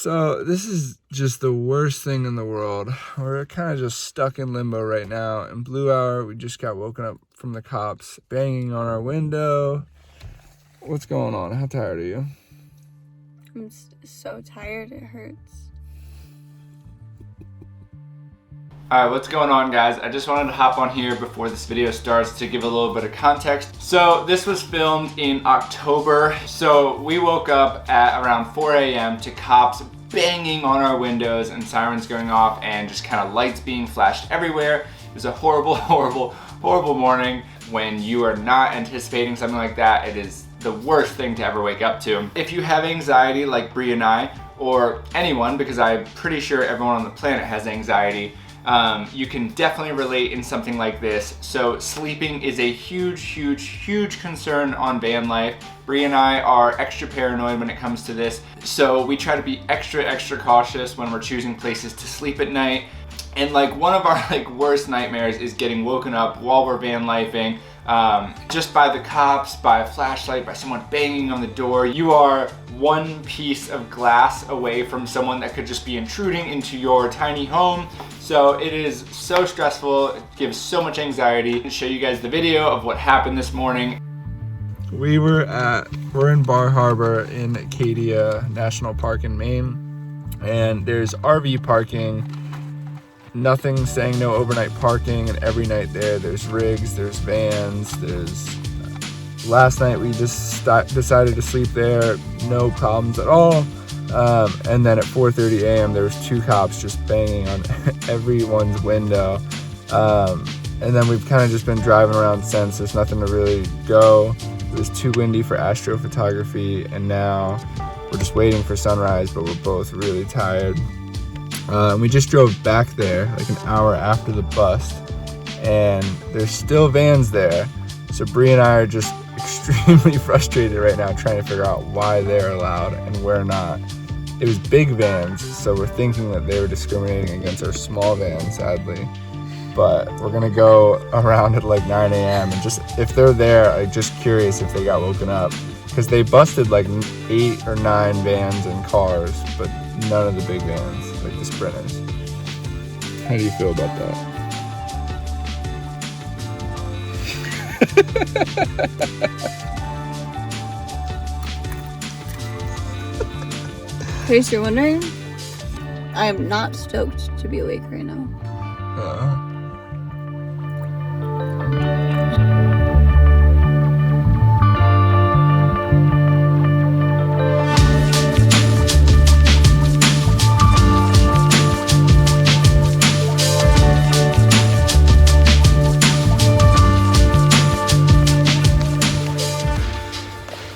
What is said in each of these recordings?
So this is just the worst thing in the world. We're kind of just stuck in limbo right now. In Blue Hour, we just got woken up from the cops banging on our window. What's going on? How tired are you? I'm so tired, it hurts. Alright, what's going on, guys? I just wanted to hop on here before this video starts to give a little bit of context. So this was filmed in October. So we woke up at around 4 a.m. to cops banging on our windows and sirens going off and just kind of lights being flashed everywhere. It was a horrible, horrible, horrible morning. When you are not anticipating something like that, it is the worst thing to ever wake up to. If you have anxiety like Bree and I, or anyone, because I'm pretty sure everyone on the planet has anxiety, you can definitely relate in something like this. So sleeping is a huge, huge, huge concern on van life. Bree and I are extra paranoid when it comes to this. So we try to be extra, extra cautious when we're choosing places to sleep at night. And like one of our worst nightmares is getting woken up while we're van lifing, just by the cops, by a flashlight, by someone banging on the door. You are one piece of glass away from someone that could just be intruding into your tiny home. So it is so stressful, it gives so much anxiety. I'll show you guys the video of what happened this morning. We're in Bar Harbor in Acadia National Park in Maine, and there's RV parking. Nothing saying no overnight parking, and every night there's rigs, there's vans, last night we just decided to sleep there, no problems at all. And then at 4:30 a.m. there was two cops just banging on everyone's window. And then we've kind of just been driving around since. There's nothing to really go. It was too windy for astrophotography, and now we're just waiting for sunrise, but we're both really tired. We just drove back there like an hour after the bust, and there's still vans there. So Bree and I are just extremely frustrated right now trying to figure out why they're allowed and we're not. It was big vans, so we're thinking that they were discriminating against our small vans, sadly. But we're gonna go around at like 9 a.m. and just, if they're there, I'm just curious if they got woken up. Because they busted like 8 or 9 vans and cars, but none of the big vans, like the Sprinters. How do you feel about that? In case you're wondering, I am not stoked to be awake right now.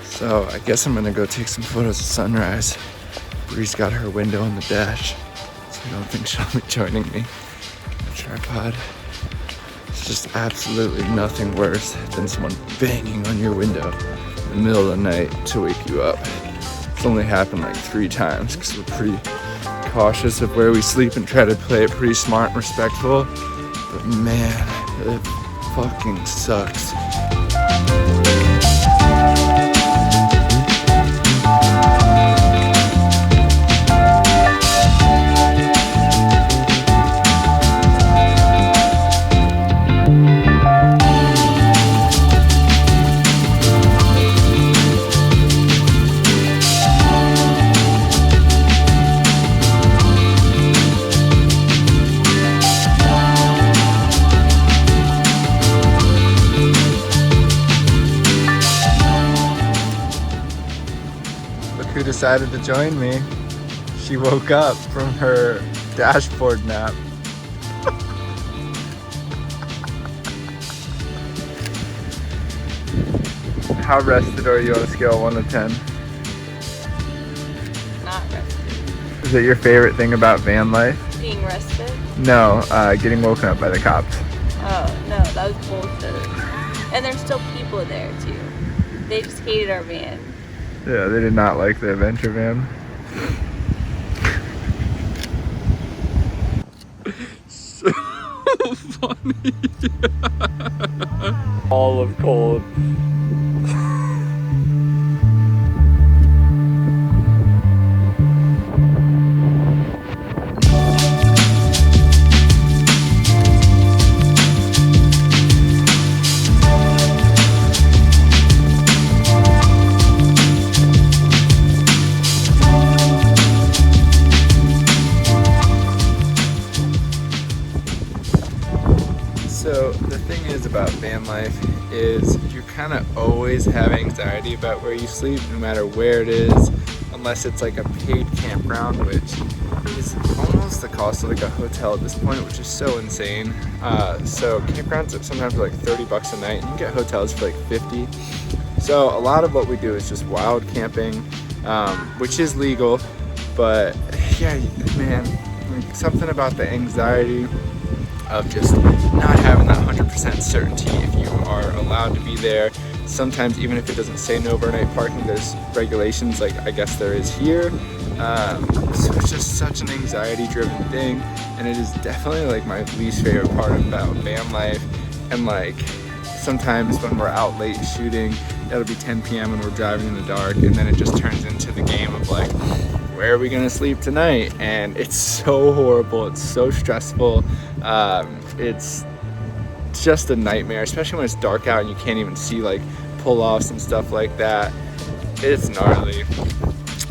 So I guess I'm gonna go take some photos of sunrise. Bree's got her window on the dash, so I don't think she'll be joining me. The tripod. It's just absolutely nothing worse than someone banging on your window in the middle of the night to wake you up. It's only happened like 3 times because we're pretty cautious of where we sleep and try to play it pretty smart and respectful. But man, it fucking sucks. Who decided to join me? She woke up from her dashboard nap. How rested are you on a scale of 1 to 10? Not rested. Is it your favorite thing about van life? Being rested? No, getting woken up by the cops. Oh, no, that was bullshit. And there's still people there, too. They just hated our van. Yeah, they did not like the adventure van. So funny. All of cold. about van life is you kind of always have anxiety about where you sleep, no matter where it is, unless it's like a paid campground, which is almost the cost of like a hotel at this point, which is so insane. So campgrounds sometimes are like 30 bucks a night, and you can get hotels for like 50. So a lot of what we do is just wild camping, which is legal, but yeah, man, like something about the anxiety of just not having that 100% certainty if you are allowed to be there. Sometimes even if it doesn't say no overnight parking, there's regulations like I guess there is here. So it's just such an anxiety driven thing, and it is definitely like my least favorite part about van life. And like sometimes when we're out late shooting, it'll be 10 p.m. and we're driving in the dark, and then it just turns into the game of like, where are we gonna sleep tonight? And it's so horrible, it's so stressful. It's just a nightmare, especially when it's dark out and you can't even see like pull-offs and stuff like that. It's gnarly.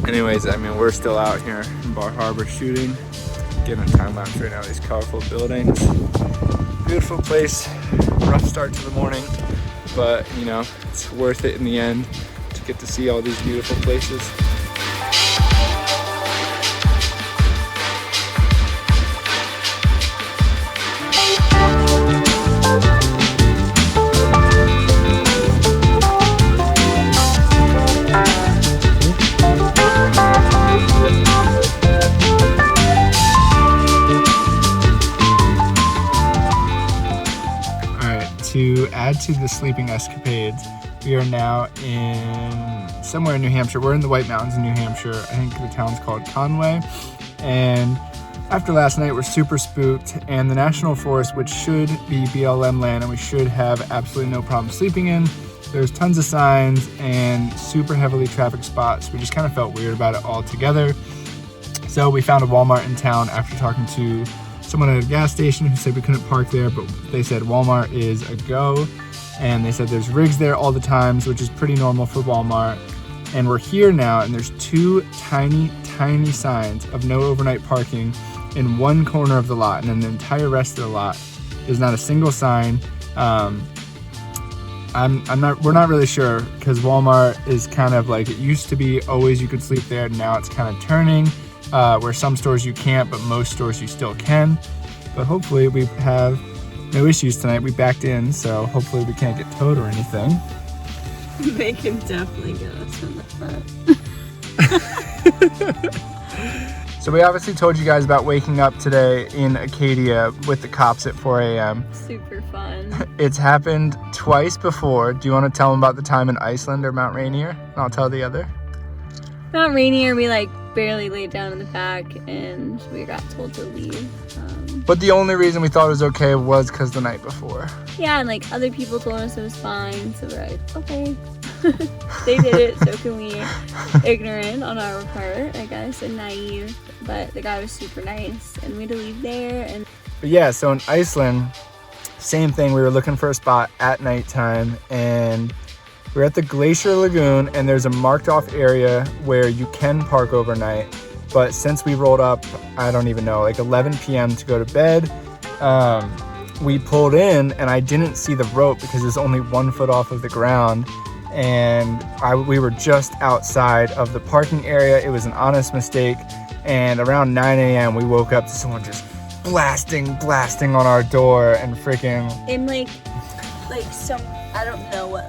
Anyways, I mean, we're still out here in Bar Harbor shooting, getting a time lapse right now of these colorful buildings. Beautiful place, rough start to the morning, but you know, it's worth it in the end to get to see all these beautiful places. To add to the sleeping escapades, we are now in somewhere in New Hampshire. We're in the White Mountains in New Hampshire. I think the town's called Conway. And after last night, we're super spooked. And the National Forest, which should be BLM land and we should have absolutely no problem sleeping in, there's tons of signs and super heavily trafficked spots. We just kind of felt weird about it all together. So we found a Walmart in town after talking to someone at a gas station who said we couldn't park there, but they said Walmart is a go, and they said there's rigs there all the times, which is pretty normal for Walmart. And we're here now, and there's two tiny signs of no overnight parking in one corner of the lot, and then the entire rest of the lot is not a single sign. We're not really sure, because Walmart is kind of like, it used to be always you could sleep there, and now it's kind of turning. Where some stores you can't, but most stores you still can. But hopefully we have no issues tonight. We backed in, so hopefully we can't get towed or anything. They can definitely get us from the front. So we obviously told you guys about waking up today in Acadia with the cops at 4 a.m. Super fun. It's happened twice before. Do you want to tell them about the time in Iceland or Mount Rainier? And I'll tell the other. Mount Rainier, we barely laid down in the back and we got told to leave. But the only reason we thought it was okay was because the night before. Yeah, and other people told us it was fine, so we're like, okay. They did it, so can we. Ignorant on our part, I guess, and naive. But the guy was super nice, and we had to leave there. But yeah, so in Iceland, same thing. We were looking for a spot at nighttime, and we're at the Glacier Lagoon, and there's a marked off area where you can park overnight. But since we rolled up, I don't even know, 11 p.m. to go to bed, we pulled in, and I didn't see the rope because it was only 1 foot off of the ground. And we were just outside of the parking area. It was an honest mistake. And around 9 a.m. we woke up to someone just blasting on our door and freaking... In some, I don't know what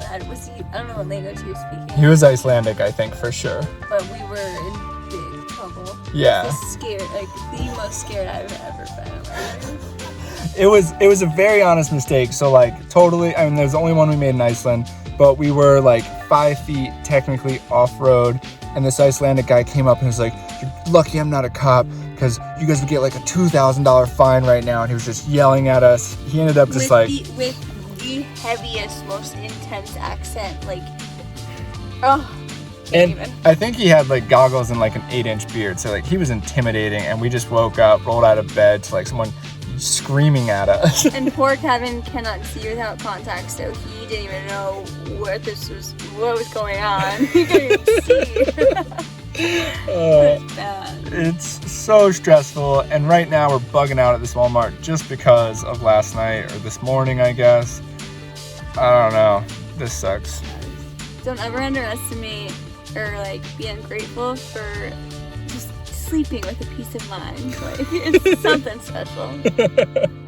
language he was speaking. He was Icelandic, I think, for sure. But we were in big trouble. Yeah. The most scared I've ever been. It was a very honest mistake. So totally, there's the only one we made in Iceland, but we were 5 feet technically off-road, and this Icelandic guy came up and was like, "You're lucky I'm not a cop, because you guys would get a $2,000 fine right now," and he was just yelling at us. He ended up just with the heaviest, most intense accent, and I think he had goggles and an 8-inch beard, so he was intimidating, and we just woke up, rolled out of bed to someone screaming at us. And poor Kevin cannot see without contacts, so he didn't even know what was going on. He couldn't even see. It's bad. It's so stressful, and right now we're bugging out at this Walmart just because of last night, or this morning, I guess. I don't know. This sucks. Don't ever underestimate or like be ungrateful for just sleeping with a peace of mind. Like it's something special.